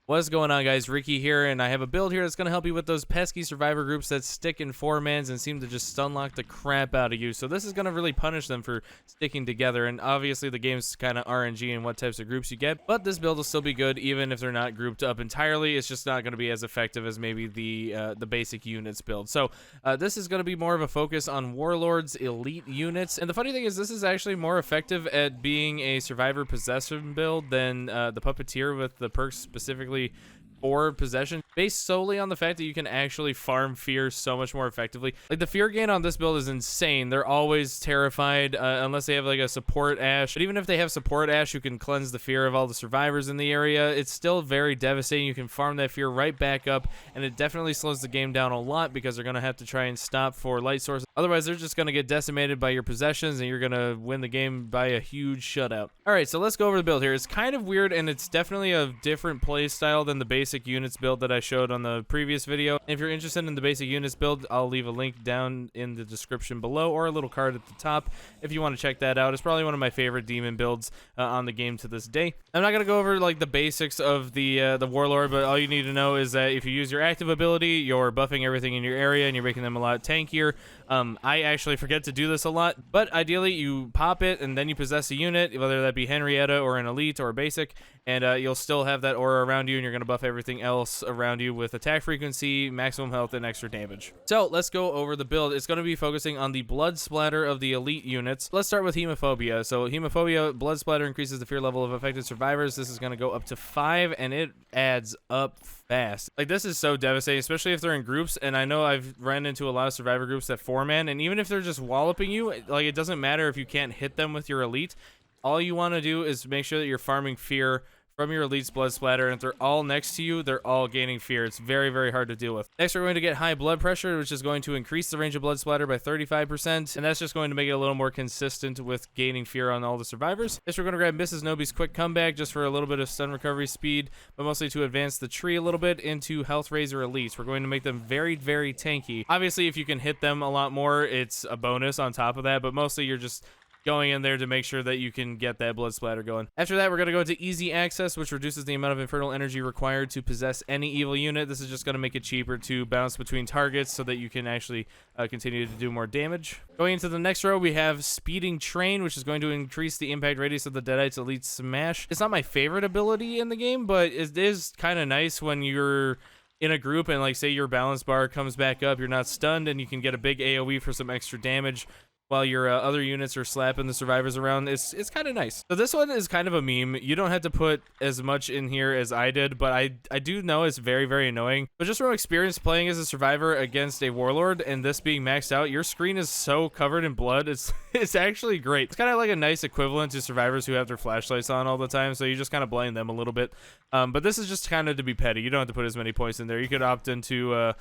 What's going on, guys? Ricky here, and I have a build here that's going to help you with those pesky survivor groups that stick in 4-mans and seem to just stunlock the crap out of you. So this is going to really punish them for sticking together, and obviously the game's kind of RNG in what types of groups you get, but this build will still be good even if they're not grouped up entirely. It's just not going to be as effective as maybe the basic units build. So this is going to be more of a focus on Warlord's elite units, and the funny thing is this is actually more effective at being a survivor possession build than the puppeteer with the perks specifically for possession, based solely on the fact that you can actually farm fear so much more effectively. Like, the fear gain on this build is insane. They're always terrified unless they have like a support ash, but even if they have support ash who can cleanse the fear of all the survivors in the area, it's still very devastating. You can farm that fear right back up, and it definitely slows the game down a lot because they're going to have to try and stop for light sources. Otherwise, they're just going to get decimated by your possessions, and you're going to win the game by a huge shutout. All right, so let's go over the build here. It's kind of weird, and it's definitely a different play style than the basic units build that I showed on the previous video. If you're interested in the basic units build, I'll leave a link down in the description below, or a little card at the top if you want to check that out. It's probably one of my favorite demon builds on the game to this day. I'm not going to go over like the basics of the Warlord, but all you need to know is that if you use your active ability, you're buffing everything in your area and you're making them a lot tankier. I actually forget to do this a lot, but ideally you pop it and then you possess a unit, whether that be Henrietta or an elite or a basic, and you'll still have that aura around you, and you're going to buff everything else around you with attack frequency, maximum health, and extra damage. So let's go over the build. It's going to be focusing on the blood splatter of the elite units. Let's start with hemophobia. So hemophobia, blood splatter increases the fear level of affected survivors. This is going to go up to 5, and it adds up fast. Like, this is so devastating, especially if they're in groups, and I know I've ran into a lot of survivor groups that 4-man, and even if they're just walloping you, like, it doesn't matter if you can't hit them with your elite. All you want to do is make sure that you're farming fear from your elite's blood splatter, and if they're all next to you, they're all gaining fear. It's very, very hard to deal with. Next, we're going to get high blood pressure, which is going to increase the range of blood splatter by 35%, and that's just going to make it a little more consistent with gaining fear on all the survivors. Next, we're going to grab Mrs. Nobi's quick comeback just for a little bit of stun recovery speed, but mostly to advance the tree a little bit into health raiser elites. We're going to make them very, very tanky. Obviously, if you can hit them a lot more, it's a bonus on top of that, but mostly you're just going in there to make sure that you can get that blood splatter going. After that, we're going to go into easy access, which reduces the amount of infernal energy required to possess any evil unit. This is just going to make it cheaper to bounce between targets so that you can actually continue to do more damage. Going into the next row, we have speeding train, which is going to increase the impact radius of the Deadites elite smash. It's not my favorite ability in the game, but it is kind of nice when you're in a group and, like, say your balance bar comes back up, you're not stunned, and you can get a big AoE for some extra damage while your other units are slapping the survivors around. It's kind of nice. So this one is kind of a meme. You don't have to put as much in here as I did, but I do know it's very, very annoying. But just from experience playing as a survivor against a warlord and this being maxed out, your screen is so covered in blood. It's actually great. It's kind of like a nice equivalent to survivors who have their flashlights on all the time, so you just kind of blame them a little bit. But this is just kind of to be petty. You don't have to put as many points in there. You could opt into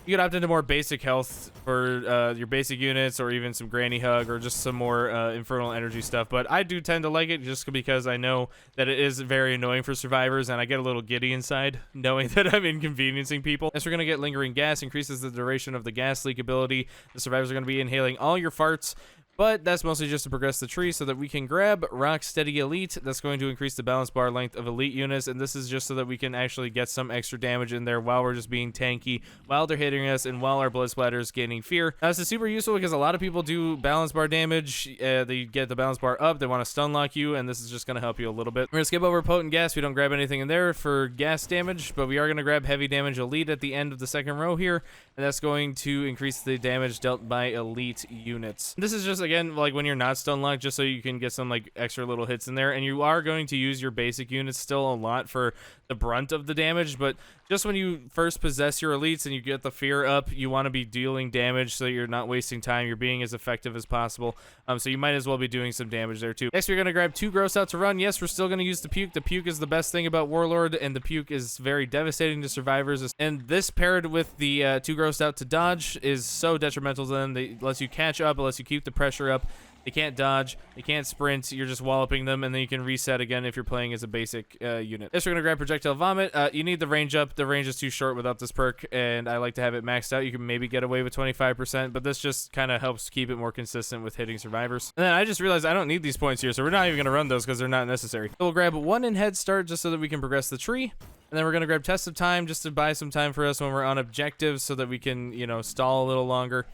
you could opt into more basic health for your basic units, or even some granny hug, or just some more infernal energy stuff. But I do tend to like it just because I know that it is very annoying for survivors, and I get a little giddy inside knowing that I'm inconveniencing people. Next, we're going to get lingering gas. Increases the duration of the gas leak ability. The survivors are going to be inhaling all your farts, but that's mostly just to progress the tree so that we can grab Rocksteady Elite. That's going to increase the balance bar length of elite units, and this is just so that we can actually get some extra damage in there while we're just being tanky, while they're hitting us, and while our blood splatter is gaining fear. Now, this is super useful because a lot of people do balance bar damage. They get the balance bar up, they want to stun lock you, and this is just going to help you a little bit. We're going to skip over potent gas. We don't grab anything in there for gas damage, but we are going to grab heavy damage elite at the end of the second row here, and that's going to increase the damage dealt by elite units. This is just, again, like when you're not stun locked, just so you can get some like extra little hits in there, and you are going to use your basic units still a lot for the brunt of the damage, but just when you first possess your elites and you get the fear up, you want to be dealing damage so you're not wasting time. You're being as effective as possible, so you might as well be doing some damage there too. Next, we're going to grab 2 gross out to run. Yes, we're still going to use the puke. The puke is the best thing about Warlord, and the puke is very devastating to survivors, and this paired with the 2 gross out to dodge is so detrimental to them. It lets you catch up, it lets you keep the pressure up. They can't dodge, they can't sprint, you're just walloping them, and then you can reset again if you're playing as a basic unit. Next, we're gonna grab Projectile Vomit. You need the range up. The range is too short without this perk, and I like to have it maxed out. You can maybe get away with 25%, but this just kind of helps keep it more consistent with hitting survivors. And then I just realized I don't need these points here, so we're not even gonna run those because they're not necessary. So we'll grab 1 in Head Start just so that we can progress the tree. And then we're gonna grab Test of Time just to buy some time for us when we're on objectives so that we can, you know, stall a little longer.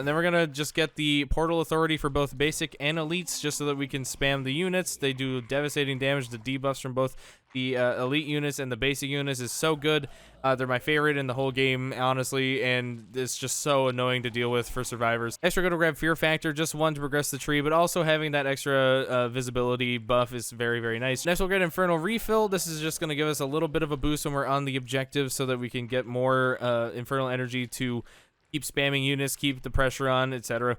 And then we're gonna just get the Portal Authority for both basic and elites just so that we can spam the units. They do devastating damage. The debuffs from both the elite units and the basic units is so good. They're my favorite in the whole game, honestly, and it's just so annoying to deal with for survivors. Next, we're gonna grab Fear Factor, just 1 to progress the tree, but also having that extra visibility buff is very, very nice. Next, we'll get Infernal Refill. This is just gonna give us a little bit of a boost when we're on the objective so that we can get more Infernal Energy to keep spamming units, keep the pressure on, etc.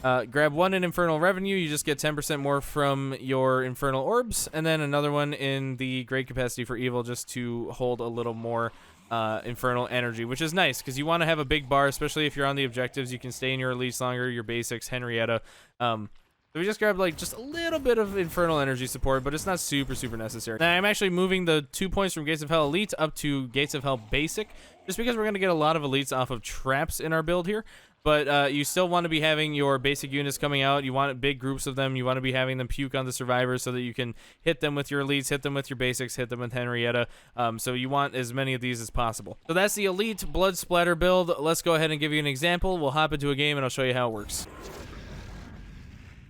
Grab 1 in Infernal Revenue. You just get 10% more from your Infernal Orbs. And then another one in the Great Capacity for Evil just to hold a little more Infernal Energy, which is nice because you want to have a big bar, especially if you're on the objectives. You can stay in your elites longer, your basics, Henrietta. So we just grabbed like just a little bit of Infernal Energy support, but it's not super, super necessary. Now I'm actually moving the 2 points from Gates of Hell Elite up to Gates of Hell Basic, just because we're going to get a lot of elites off of traps in our build here. But you still want to be having your basic units coming out. You want big groups of them. You want to be having them puke on the survivors so that you can hit them with your elites, hit them with your basics, hit them with Henrietta. So you want as many of these as possible. So that's the elite blood splatter build. Let's go ahead and give you an example. We'll hop into a game and I'll show you how it works.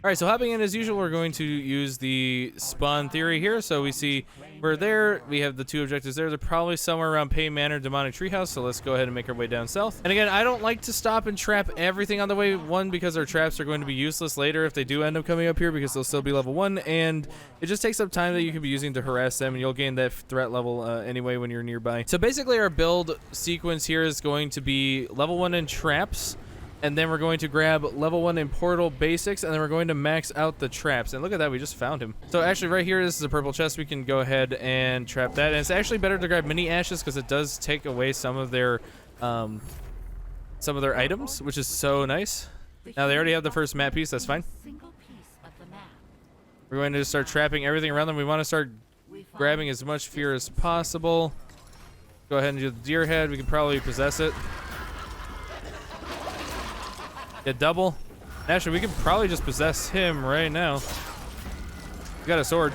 All right, so hopping in as usual, we're going to use the spawn theory here. So we see we're there. We have the 2 objectives there. They're probably somewhere around Pay Manor, Demonic Treehouse. So let's go ahead and make our way down south. And again, I don't like to stop and trap everything on the way. 1, because our traps are going to be useless later if they do end up coming up here because they'll still be level 1. And it just takes up time that you can be using to harass them. And you'll gain that threat level anyway when you're nearby. So basically our build sequence here is going to be level 1 in traps. And then we're going to grab level 1 in Portal Basics, and then we're going to max out the traps. And look at that, we just found him. So actually right here, this is a purple chest. We can go ahead and trap that. And it's actually better to grab mini ashes because it does take away some of their items, which is so nice. Now they already have the first map piece, that's fine. We're going to just start trapping everything around them. We want to start grabbing as much fear as possible. Go ahead and do the deer head. We can probably possess it. Get double. Actually, we could probably just possess him right now. We got a sword.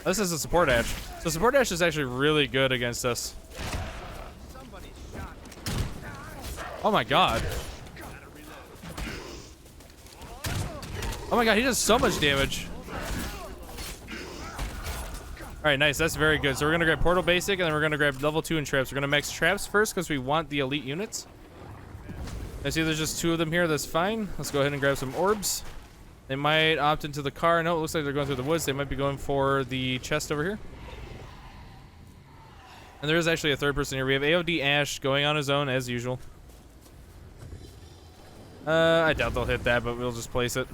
This is a support ash. So support ash is actually really good against us. Oh my god. Oh my god, he does so much damage. Alright, nice. That's very good. So we're going to grab Portal Basic, and then we're going to grab level 2 in traps. We're going to max traps first because we want the elite units. I see there's just 2 of them here. That's fine. Let's go ahead and grab some orbs. They might opt into the car. No, it looks like they're going through the woods. They might be going for the chest over here. And there is actually a 3rd person here. We have AOD Ash going on his own as usual. I doubt they'll hit that, but we'll just place it.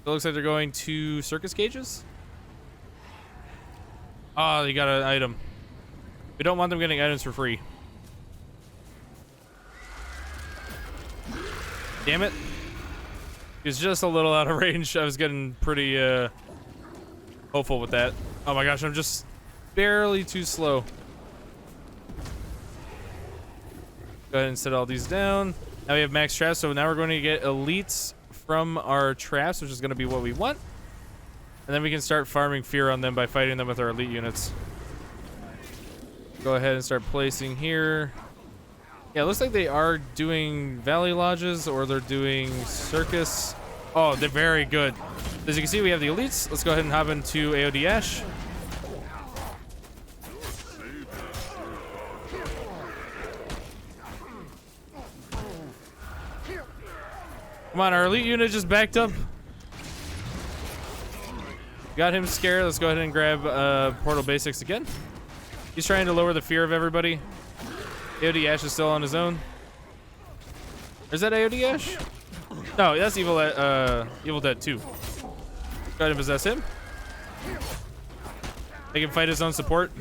It looks like they're going to circus cages. Oh, you got an item. We don't want them getting items for free. Damn it. He's just a little out of range. I was getting pretty hopeful with that. Oh my gosh, I'm just barely too slow. Go ahead and set all these down. Now we have max traps, so now we're going to get elites from our traps, which is going to be what we want. And then we can start farming fear on them by fighting them with our elite units. Go ahead and start placing here. Yeah, it looks like they are doing Valley Lodges or they're doing Circus. Oh, they're very good. As you can see, we have the elites. Let's go ahead and hop into AOD Ash. Come on, our elite unit just backed up. Got him scared. Let's go ahead and grab Portal Basics again. He's trying to lower the fear of everybody. AOD Ash is still on his own. Is that AOD Ash? No, that's Evil Dead 2. Go ahead and possess him. They can fight his own support.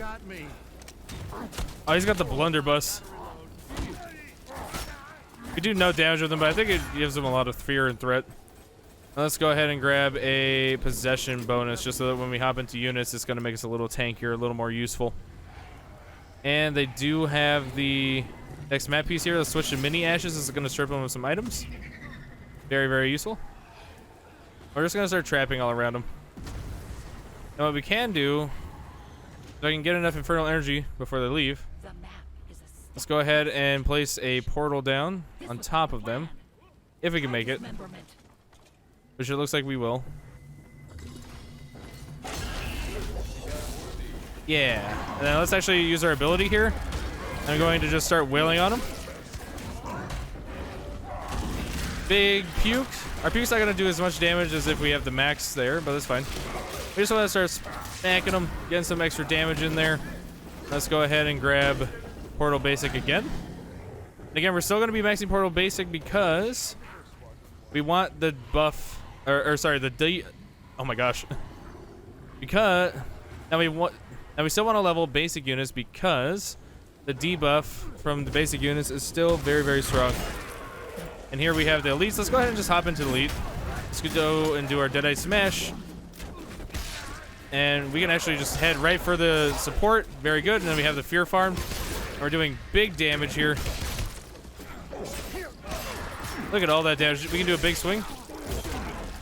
Oh, he's got the blunderbuss. We do no damage with him, but I think it gives him a lot of fear and threat. Now let's go ahead and grab a possession bonus, just so that when we hop into units, it's going to make us a little tankier, a little more useful. And they do have the next map piece here. Let's switch to mini ashes. This is going to strip them of some items. Very, very useful. We're just going to start trapping all around them. Now what we can do, if I can get enough infernal energy before they leave, let's go ahead and place a portal down on top of them, if we can make it, which it looks like we will. Yeah, and then let's actually use our ability here. I'm going to just start wailing on them. Big puke. Our puke's not going to do as much damage as if we have the max there, but that's fine. We just want to start smacking them, getting some extra damage in there. Let's go ahead and grab Portal Basic again. And again, we're still going to be maxing Portal Basic because we want the buff, or sorry, the oh my gosh. Because now we still want to level basic units because the debuff from the basic units is still very, very strong. And here we have the elites. Let's go ahead and just hop into the elite. Let's go and do our Deadeye Smash. And we can actually just head right for the support. Very good. And then we have the Fear Farm. And we're doing big damage here. Look at all that damage. We can do a big swing.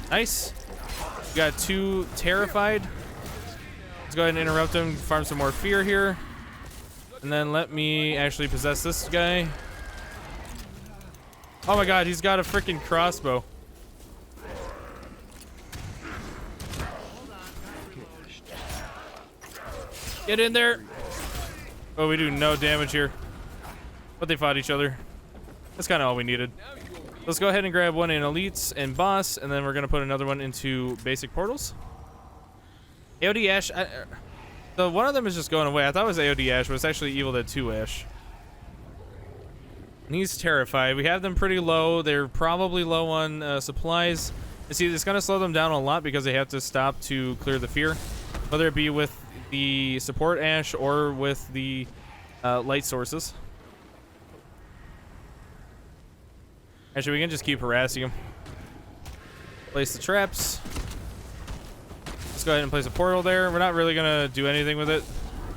Nice. We got 2 Terrified. Let's go ahead and interrupt them. Farm some more fear here. And then let me actually possess this guy. Oh my god, he's got a freaking crossbow. Get in there. Oh, we do no damage here. But they fought each other. That's kind of all we needed. Let's go ahead and grab one in elites and boss, and then we're going to put another one into basic portals. AOD Ash. So one of them is just going away. I thought it was AOD Ash, but it's actually Evil Dead 2 Ash. And he's terrified. We have them pretty low. They're probably low on supplies. You see, it's going to slow them down a lot because they have to stop to clear the fear. Whether it be with the support Ash or with the light sources. Actually, we can just keep harassing them. Place the traps. Let's go ahead and place a portal there. We're not really going to do anything with it.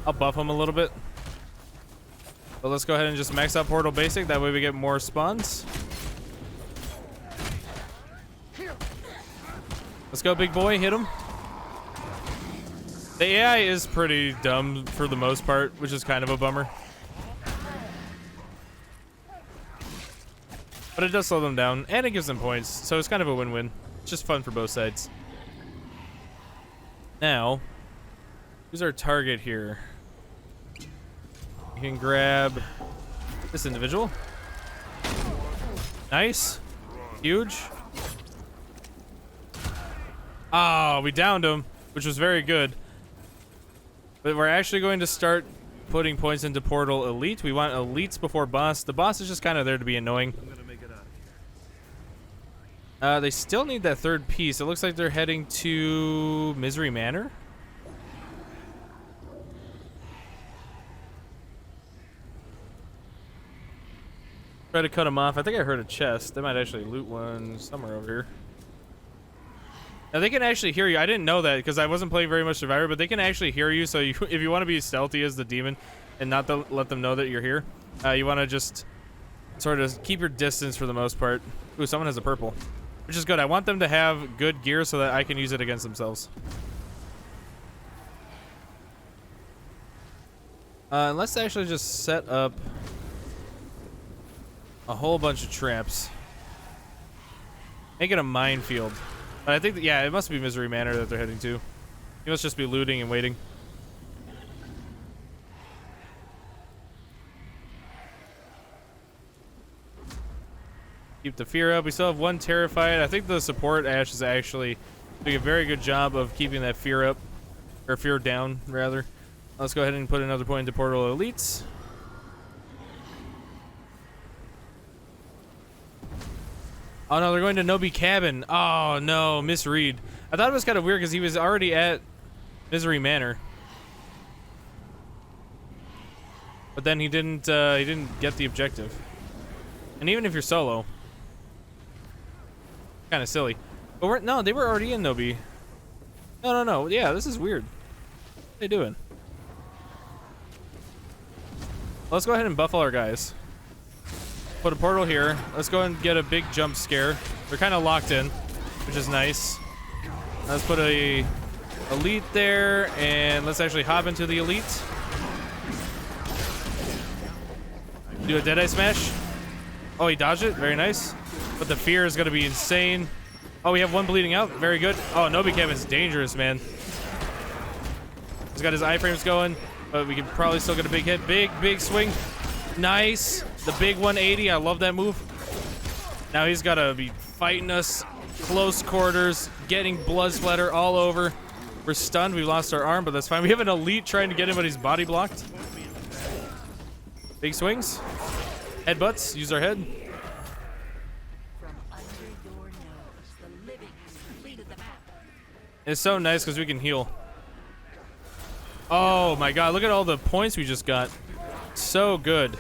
I'll buff them a little bit. But let's go ahead and just max out Portal Basic. That way we get more spawns. Let's go, big boy. Hit him. The AI is pretty dumb for the most part, which is kind of a bummer. But it does slow them down, and it gives them points. So it's kind of a win-win. It's just fun for both sides. Now, who's our target here? You can grab this individual. Nice. Huge. Oh, we downed him, which was very good. But we're actually going to start putting points into Portal Elite. We want elites before boss. The boss is just kind of there to be annoying. They still need that third piece. It looks like they're heading to Misery Manor. Try to cut them off. I think I heard a chest. They might actually loot one somewhere over here. Now they can actually hear you. I didn't know that because I wasn't playing very much Survivor, but they can actually hear you. So you, if you want to be stealthy as the demon and not to let them know that you're here, you want to just sort of keep your distance for the most part. Ooh, someone has a purple, which is good. I want them to have good gear so that I can use it against themselves. Let's actually just set up a whole bunch of traps. Make it a minefield. But I think that, yeah, it must be Misery Manor that they're heading to. He must just be looting and waiting. Keep the fear up. We still have one Terrified. I think the support Ash is actually doing a very good job of keeping that fear up. Or fear down, rather. Let's go ahead and put another point into Portal Elites. Oh no, they're going to Nobi Cabin. Oh no, misread. I thought it was kind of weird because he was already at Misery Manor. But then he didn't get the objective. And even if you're solo, kind of silly. But no, they were already in Nobi. No. Yeah, this is weird. What are they doing? Let's go ahead and buff all our guys. Put a portal here. Let's go and get a big jump scare. They're kind of locked in, which is nice. Let's put a elite there, and let's actually hop into the elite. Do a Deadeye Smash. Oh, he dodged it. Very nice. But the fear is going to be insane. Oh, we have one bleeding out. Very good. Oh, Nobicam is dangerous, man. He's got his iframes going, but we can probably still get a big hit. Big swing. Nice. The big 180. I love that move. Now he's got to be fighting us close quarters, getting blood splatter all over. We're stunned. We lost our arm, but that's fine. We have an elite trying to get him, but he's body blocked. Big swings. Headbutts. Use our head. It's so nice because we can heal. Oh my god, look at all the points we just got. So good.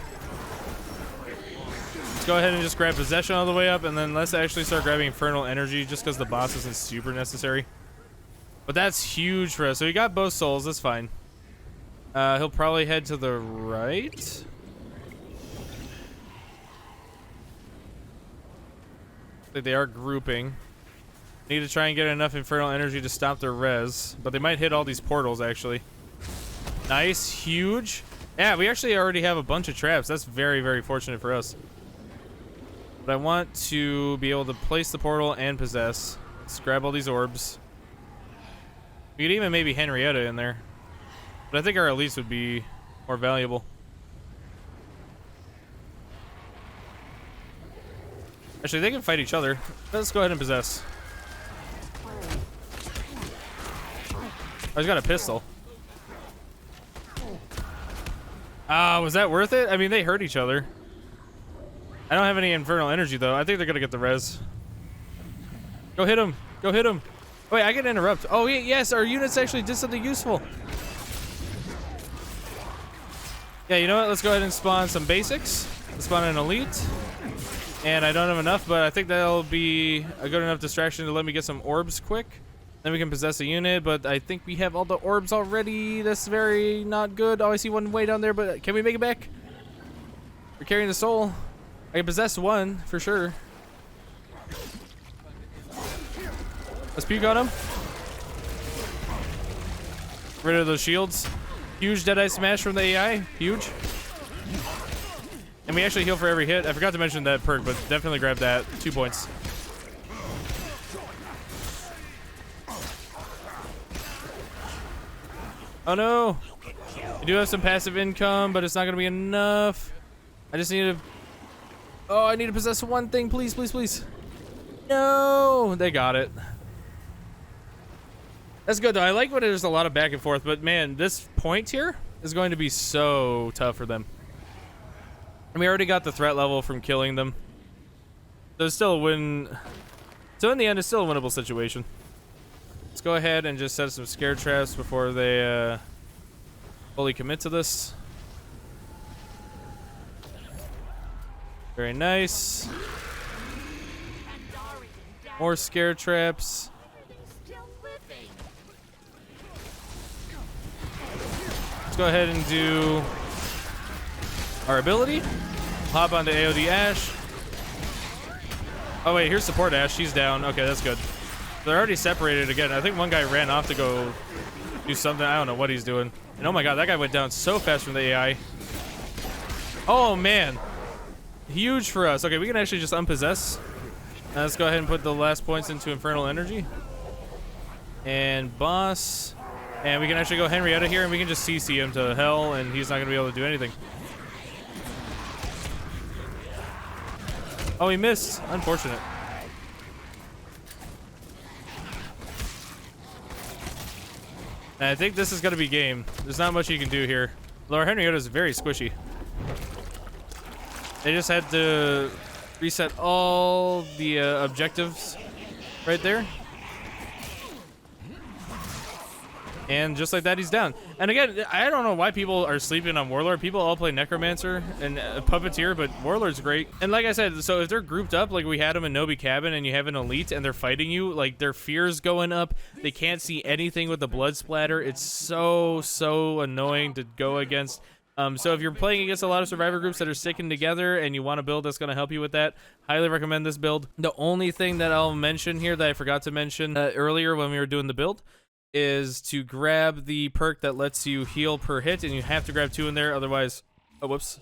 Let's go ahead and just grab possession all the way up, and then let's actually start grabbing infernal energy just because the boss isn't super necessary. But that's huge for us. So we got both souls, that's fine. He'll probably head to the right. They are grouping. Need to try and get enough infernal energy to stop their res, but they might hit all these portals actually. Nice, huge. Yeah, we actually already have a bunch of traps. That's very, very fortunate for us. But I want to be able to place the portal and possess. Let's grab all these orbs. We could even maybe Henrietta in there, but I think our elites would be more valuable. Actually, they can fight each other. Let's go ahead and possess. Oh, he's got a pistol. Was that worth it? I mean, they hurt each other. I don't have any infernal energy, though. I think they're gonna get the res. Go hit him. Go hit him. Wait, I can interrupt. Oh, yes, our units actually did something useful. Yeah, you know what? Let's go ahead and spawn some basics. Let's spawn an elite. And I don't have enough, but I think that'll be a good enough distraction to let me get some orbs quick. Then we can possess a unit, but I think we have all the orbs already. That's very not good. Oh, I see one way down there, but can we make it back? We're carrying the soul. I can possess one, for sure. Let's puke on him. Rid of those shields. Huge Deadeye Smash from the AI. Huge. And we actually heal for every hit. I forgot to mention that perk, but definitely grab that. 2 points. Oh no! I do have some passive income, but it's not gonna be enough. I just need to... Oh, I need to possess one thing, please, please, please. No! They got it. That's good though. I like when there's a lot of back and forth, but man, this point here is going to be so tough for them. And we already got the threat level from killing them. So it's still a win. So in the end, it's still a winnable situation. Let's go ahead and just set some scare traps before they fully commit to this. Very nice. More scare traps. Let's go ahead and do our ability. Hop onto AOD Ash. Oh wait, here's support Ash. She's down. Okay, that's good. They're already separated again. I think one guy ran off to go do something. I don't know what he's doing. And oh my god, that guy went down so fast from the AI. Oh man. Huge for us. Okay, we can actually just unpossess. Let's go ahead and put the last points into Infernal Energy. And boss. And we can actually go Henrietta here and we can just CC him to hell and he's not going to be able to do anything. Oh, he missed. Unfortunate. And I think this is going to be game. There's not much you can do here. Lower Henrietta is very squishy. They just had to reset all the objectives right there. And just like that, he's down. And again, I don't know why people are sleeping on Warlord. People all play Necromancer and Puppeteer, but Warlord's great. And like I said, so if they're grouped up, like we had them in Nobi Cabin, and you have an elite and they're fighting you, like their fear's going up. They can't see anything with the blood splatter. It's so annoying to go against. So if you're playing against a lot of survivor groups that are sticking together and you want a build that's going to help you with that, highly recommend this build. The only thing that I'll mention here that I forgot to mention earlier when we were doing the build is to grab the perk that lets you heal per hit, and you have to grab 2 in there, otherwise, oh whoops,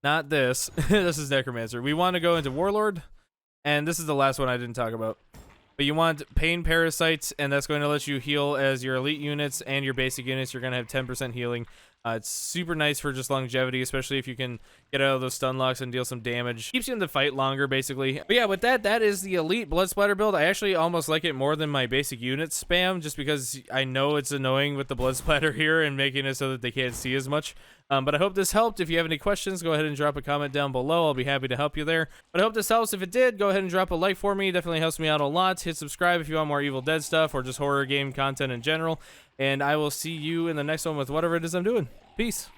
not this. This is Necromancer. We want to go into Warlord, and this is the last one I didn't talk about. But you want Pain Parasites, and that's going to let you heal as your elite units and your basic units. You're going to have 10% healing. It's super nice for just longevity, especially if you can get out of those stun locks and deal some damage. Keeps you in the fight longer, basically. But yeah, with that, that is the elite blood splatter build. I actually almost like it more than my basic unit spam, just because I know it's annoying with the blood splatter here and making it so that they can't see as much. But I hope this helped. If you have any questions, go ahead and drop a comment down below. I'll be happy to help you there. But I hope this helps. If it did, go ahead and drop a like for me. It definitely helps me out a lot. Hit subscribe if you want more Evil Dead stuff or just horror game content in general. And I will see you in the next one with whatever it is I'm doing. Peace.